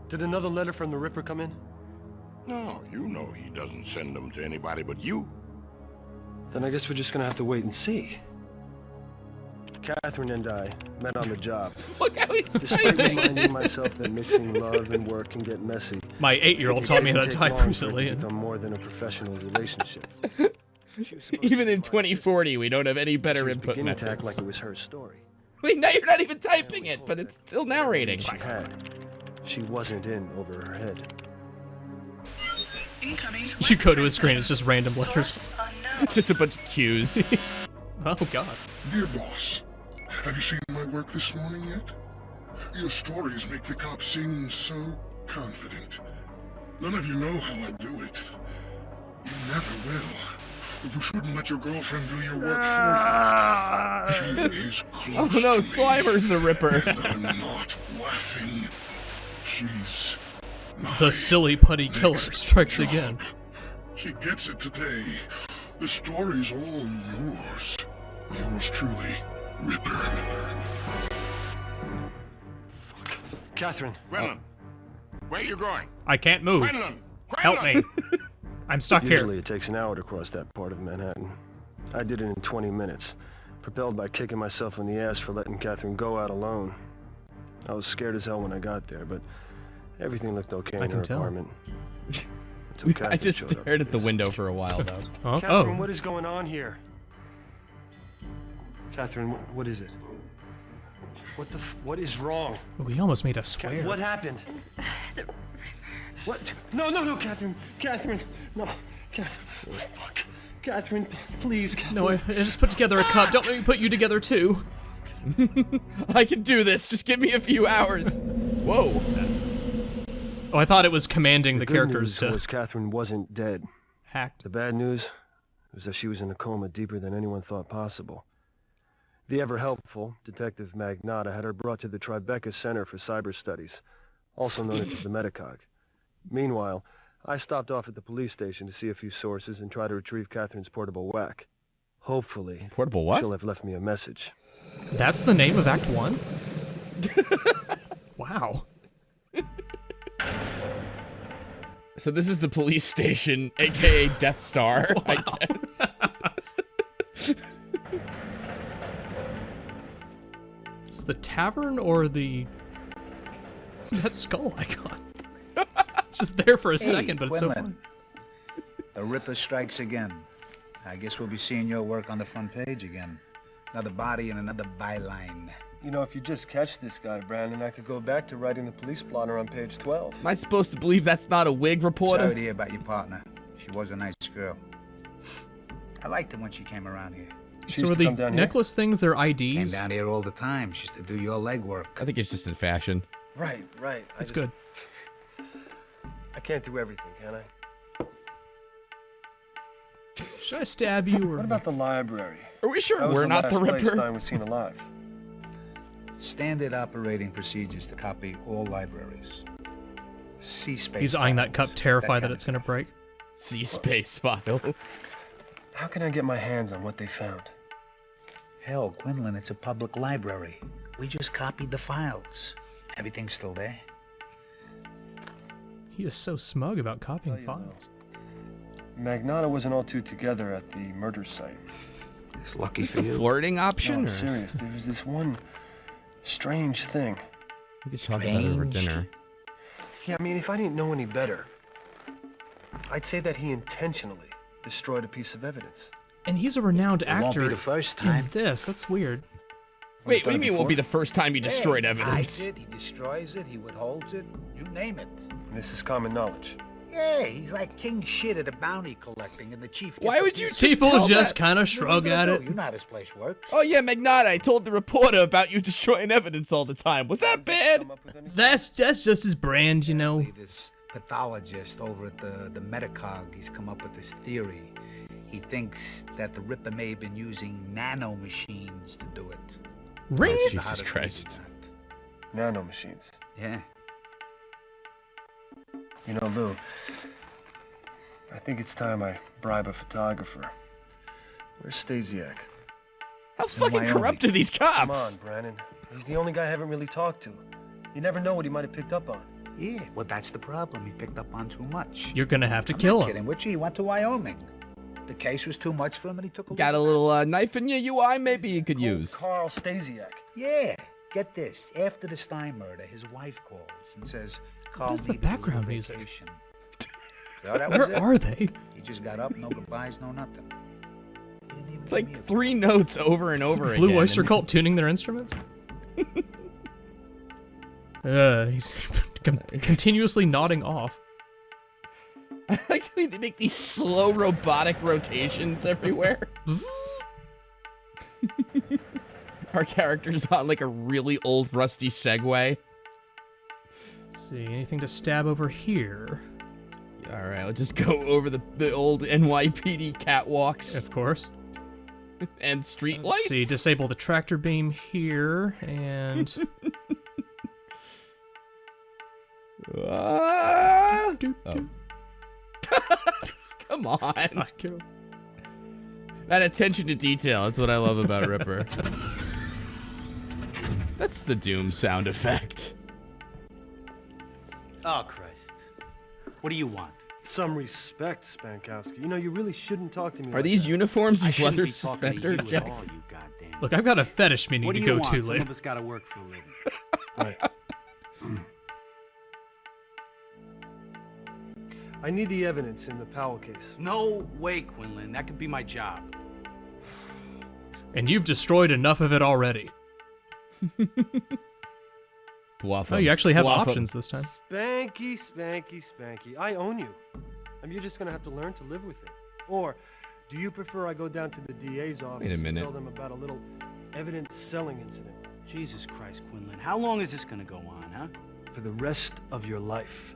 Did another letter from the Ripper come in? No, you know he doesn't send them to anybody but you. Then I guess we're just gonna have to wait and see. Catherine and I met on the job. Look how he's Despite typing. reminding myself that mixing love and work can get messy. My 8-year-old taught me how to type recently. Become more than a professional relationship. Even in 2040, we don't have any better input methods. To act methods. like it was her story. Wait, now you're not even typing it, but it's still narrating. She wasn't in over her head. You go to his screen, it's just random letters. Just a bunch of cues. Oh god. Dear boss, have you seen my work this morning yet? Your stories make the cops seem so confident. None of you know how I do it. You never will. You shouldn't let your girlfriend do your work for you. She is close. Oh no, Slimer's the Ripper. I'm not laughing. She's The silly putty killer strikes again. She gets it today. The story's all yours. Yours truly, Ripper. Catherine. Brennan, where you going? I can't move. Brennan! Help me. I'm stuck Usually here. it takes an hour to cross that part of Manhattan. I did it in 20 minutes, propelled by kicking myself in the ass for letting Catherine go out alone. I was scared as hell when I got there, but everything looked okay in her apartment. I just stared at the window for a while, though. Oh, Catherine, what is going on here? Catherine, what is it? What is wrong? We almost made us swear. What happened? What? No, Catherine. Catherine, no. Catherine, fuck. Catherine, please. Catherine. No, I just put together a cup. Don't let me put you together too. I can do this. Just give me a few hours. Whoa. Oh, I thought it was commanding the good characters news to was Catherine wasn't dead. act. The bad news was that she was in a coma deeper than anyone thought possible. The ever-helpful Detective Magnata had her brought to the Tribeca Center for Cyber Studies, also known as the Metacog. Meanwhile, I stopped off at the police station to see a few sources and try to retrieve Catherine's portable whack. Hopefully, Portable what? she'll have left me a message. That's the name of Act 1? Wow. So this is the police station, aka Death Star, I guess. Is this the tavern or the... that skull icon? It's just there for a second, but it's so fun. The Ripper strikes again. I guess we'll be seeing your work on the front page again. Another body and another byline. You know, if you just catch this guy, Brandon, I could go back to writing the police blotter on page 12. Am I supposed to believe that's not a wig reporter? Sorry to hear about your partner. She was a nice girl. I liked her when she came around here. So are the necklace things their IDs? Came down here all the time. She used to do your legwork. I think it's just in fashion. Right. That's good. I can't do everything, can I? Should I stab you or... What about the library? Are we sure we're not the Ripper? Stein was seen alive. Standard operating procedures to copy all libraries. C-space. He's eyeing that cup, terrified that it's gonna break. C-space files. How can I get my hands on what they found? Hell, Quinlan, it's a public library. We just copied the files. Everything's still there. He is so smug about copying files. Magnata wasn't all too together at the murder site. It's lucky Is for the you. flirting option? No, or? I'm serious. There was this one strange thing. We could talk about it over dinner. Yeah, I mean, if I didn't know any better, I'd say that he intentionally destroyed a piece of evidence. And he's a renowned It won't actor be the first time. in this. That's weird. Wait, what do you mean it won't be the first time he destroyed He evidence? hides it, he destroys it, he withholds it, you name it. This is common knowledge. Yeah, he's like king shit at a bounty collecting, and the chief... gets Why a would you piece. just People tell just that? kind of What are shrug you gonna at do? it. You know how this place works. Oh yeah, Magnata, I told the reporter about you destroying evidence all the time. Was that bad? That's just his brand, you know. This pathologist over at the Metacog, he's come up with this theory. He thinks that the Ripper may have been using nanomachines to do it. Really? How Jesus does he Christ. do that? Nanomachines. Yeah. You know, Lou, I think it's time I bribe a photographer. Where's Stasiak? How fucking Wyoming. corrupt are these Come cops? on, Brandon. He's the only guy I haven't really talked to. You never know what he might have picked up on. Yeah, well, that's the problem. He picked up on too much. You're gonna have to I'm kill not him. kidding with you. He went to Wyoming. The case was too much for him, and he took a Got a little knife in your UI maybe you could use. Carl Stasiak. Yeah, get this. After the Stein murder, his wife calls and says, "Carl is the needed a little background music? vacation." So that was Where it. are they? He just got up, no goodbyes, no nothing. He didn't even It's give me like a 3 notes over and over again. Blue Oyster and- Cult tuning their instruments? He's continuously nodding off. I like the way they make these slow robotic rotations everywhere. Our character's on like a really old rusty Segway. Let's see, anything to stab over here? All right, let's just go over the old NYPD catwalks Of course. and street Let's lights. see, disable the tractor beam here, and... Oh. Come on. That attention to detail, that's what I love about Ripper. That's the Doom sound effect. Oh, Christ. What do you want? Some respect, Spankowski. You know, you really shouldn't talk to me Are like these that. uniforms, I these shouldn't leather be talking to you suspender at jackets? all, you goddamn. Look, I've got a fetish meeting What to do go you to want? Some later. of us gotta work for a living. Right. I need the evidence in the Powell case. No way, Quinlan. That could be my job. And you've destroyed enough of it already. Bluff Oh, 'em. you actually have Bluff 'em. options this time. Spanky, Spanky, Spanky. I own you. And you're just gonna have to learn to live with it. Or, do you prefer I go down to the DA's office Wait a minute. and tell them about a little evidence selling incident Jesus Christ, Quinlan. How long is this gonna go on, huh? for the rest of your life?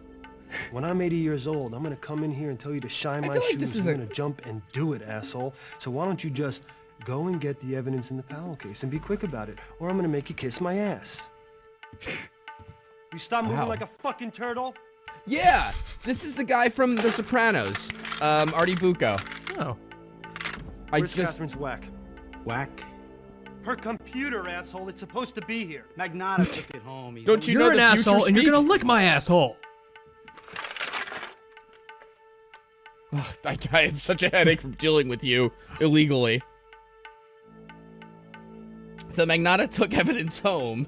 When I'm 80 years old, I'm gonna come in here and tell you to shine I my feel like shoes. this is I'm a- gonna jump and do it, asshole. So why don't you just go and get the evidence in the Powell case and be quick about it, or I'm gonna make you kiss my ass. You stop moving Wow. like a fucking turtle? Yeah, this is the guy from The Sopranos, Artie Bucco. Oh. Where's Catherine's whack? Whack. Her computer, asshole. It's supposed to be here. Magnata took it home. He's Don't you You're know an the future asshole, and you're speak? gonna lick my asshole. Ugh, I have such a headache from dealing with you illegally. So Magnata took evidence home.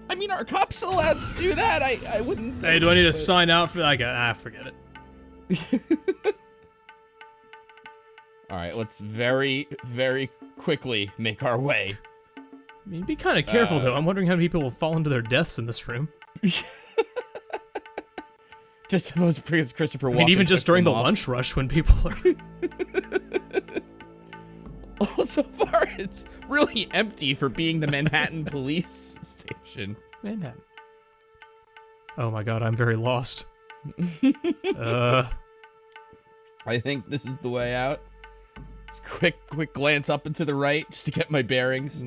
I mean, are cops allowed to do that? I wouldn't. Hey, do I need to sign out for that? Forget it. All right, let's very, very quickly make our way. I mean, be kind of careful, though. I'm wondering how many people will fall into their deaths in this room. Just suppose because Christopher Walken. I mean, even just took during the them off. lunch rush when people are... Well, so far it's really empty for being the Manhattan police station. Manhattan. Oh my god, I'm very lost. I think this is the way out. Just quick glance up and to the right just to get my bearings.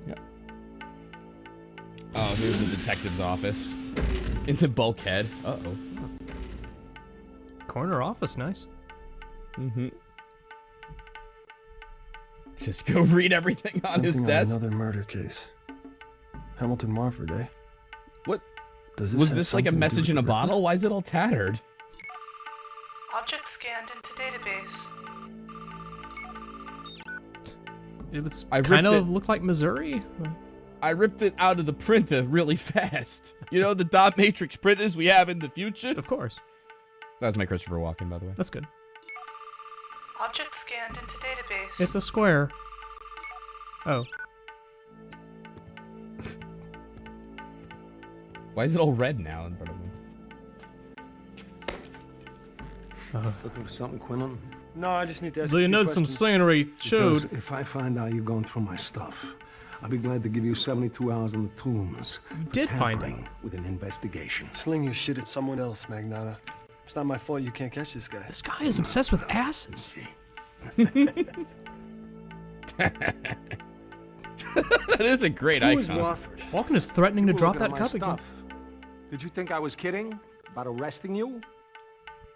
Yeah. Oh, here's the detective's office. Into bulkhead. Uh-oh. Corner office, nice. Mm-hmm. Just go read everything on his Something on desk. another murder case. Hamilton Marford, eh? What? Does Was have this like a something to do message with in a the Ripper? bottle? Why is it all tattered? Object scanned into database. It was I kind ripped of looked like Missouri. I ripped it out of the printer really fast. You know the dot matrix printers we have in the future? Of course. That was my Christopher Walken, by the way. That's good. Object scanned into database. It's a square. Oh. Why is it all red now in front of me? Looking for something, Quinlan? No, I just need to ask Do you a few know some questions. scenery Because showed? if I find out you're going through my stuff, I'll be glad to give you 72 hours on the tombs. You did find tampering with an investigation. Sling your shit at someone else, Magnata. It's not my fault you can't catch this guy. This guy is obsessed with asses. That is a great Who is icon. Wofford? Walken is threatening to You drop looking that at my cup again. stuff. Did you think I was kidding about arresting you?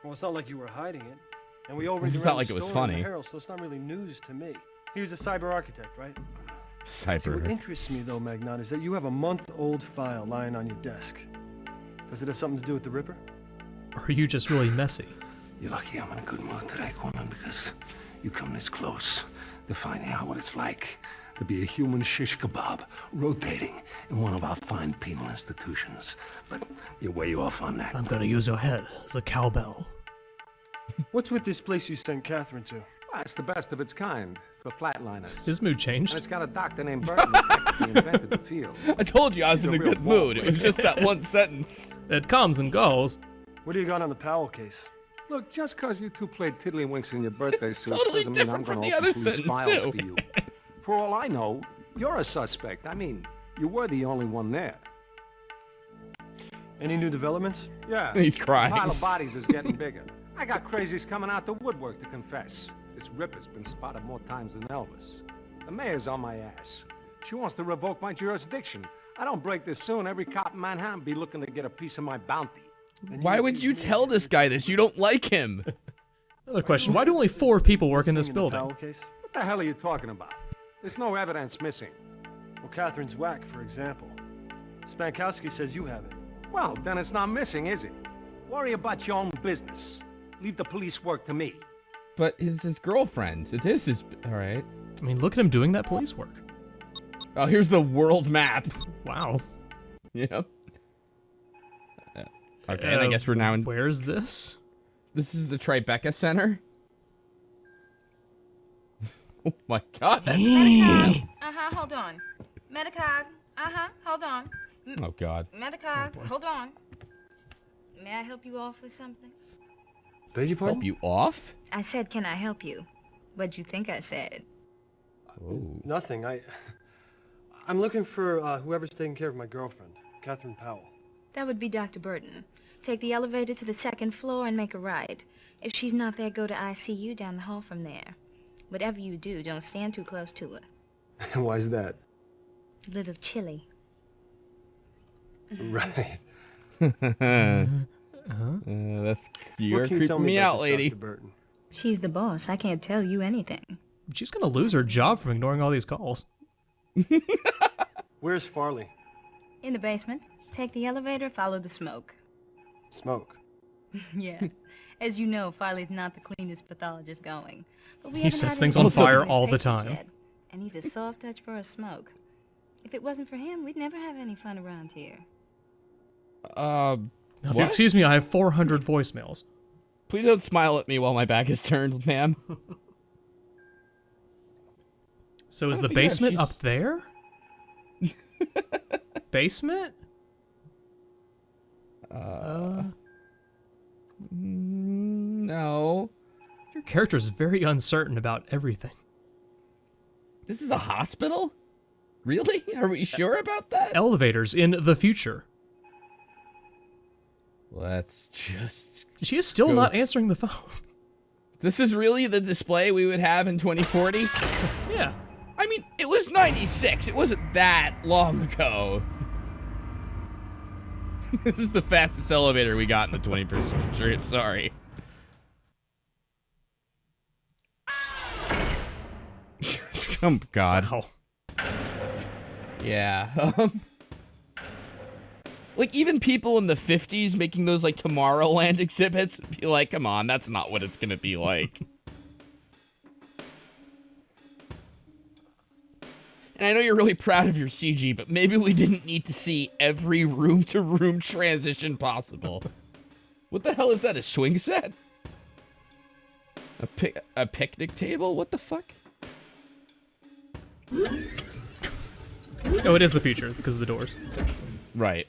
Well, it's not like you were hiding it. And we all read It's the not like it was story in the funny. Herald, so it's not really news to me. He was a cyber architect, right? See, what Cyber. interests me, though, Magnata, is that you have a month-old file lying on your desk. Does it have something to do with the Ripper? Or are you just really messy? You're lucky I'm in a good mood today, Quinlan, because you come this close to finding out what it's like to be a human shish kebab rotating in one of our fine penal institutions. But you're way off on that. I'm gonna use your head as a cowbell. What's with this place you sent Catherine to? Well, it's the best of its kind for flatliners. His mood And changed. it's got a doctor named Burton that actually invented the field. I told you I was in a good mood. It was just that one sentence. It comes and goes. What do you got on the Powell case? Look, just because you two played tiddlywinks in your birthday suit Totally doesn't mean I'm different from gonna the open other police sentence, files too. for you. For all I know, you're a suspect. I mean, you were the only one there. Any new developments? Yeah. He's crying. The pile of bodies is getting bigger. I got crazies coming out the woodwork to confess. This Ripper's been spotted more times than Elvis. The mayor's on my ass. She wants to revoke my jurisdiction. I don't break this soon, every cop in Manhattan be looking to get a piece of my bounty. Why would you tell this guy this? You don't like him. Another question, why do only 4 people work in this The building? Powell case? What the hell are you talking about? There's no evidence missing. Well, Catherine's whack, for example. Spankowski says you have it. Well, then it's not missing, is it? Worry about your own business. Leave the police work to me. But it's his girlfriend. It is his... Alright. I mean, look at him doing that police work. Oh, here's the world map. Wow. Yep. Okay, and I guess we're now in... Where's this? This is the Tribeca Center? Oh my god, that's... Medicog. Hold on. Medicog. Hold on. Oh god. Medicog, hold on. May I help you off with something? Beg your pardon? Help you off? I said, can I help you? What'd you think I said? Oh. Nothing. I'm looking for whoever's taking care of my girlfriend, Catherine Powell. That would be Dr. Burton. Take the elevator to the 2nd floor and make a right. If she's not there, go to ICU down the hall from there. Whatever you do, don't stand too close to her. Why's that? A little chilly. Right. That's... You're What can you tell creeping me about out, this lady. Dr. Burton? She's the boss. I can't tell you anything. She's gonna lose her job from ignoring all these calls. Where's Farley? In the basement. Take the elevator, follow the smoke. Smoke. Yeah. As you know, Farley's not the cleanest pathologist going. But we He haven't sets had things any on fire patients all the time. yet, and he's a soft touch for a smoke. If it wasn't for him, we'd never have any fun around here. Now, if you What? excuse me, I have 400 voicemails. Please don't smile at me while my back is turned, ma'am. So is I the don't think basement she's- up there? Basement? No. Your character is very uncertain about everything. This is a hospital? Really? Are we sure about that? Elevators in the future. Let's just... She is still Go. not answering the phone. This is really the display we would have in 2040? Yeah. I mean, it was 96. It wasn't that long ago. This is the fastest elevator we got in the 21st century. I'm sorry. Oh, God. Wow. Yeah. Like, even people in the 50s making those, like, Tomorrowland exhibits would be like, come on, that's not what it's gonna be like. And I know you're really proud of your CG, but maybe we didn't need to see every room-to-room transition possible. What the hell is that, a swing set? A picnic table? What the fuck? No, it is the future because of the doors. Right.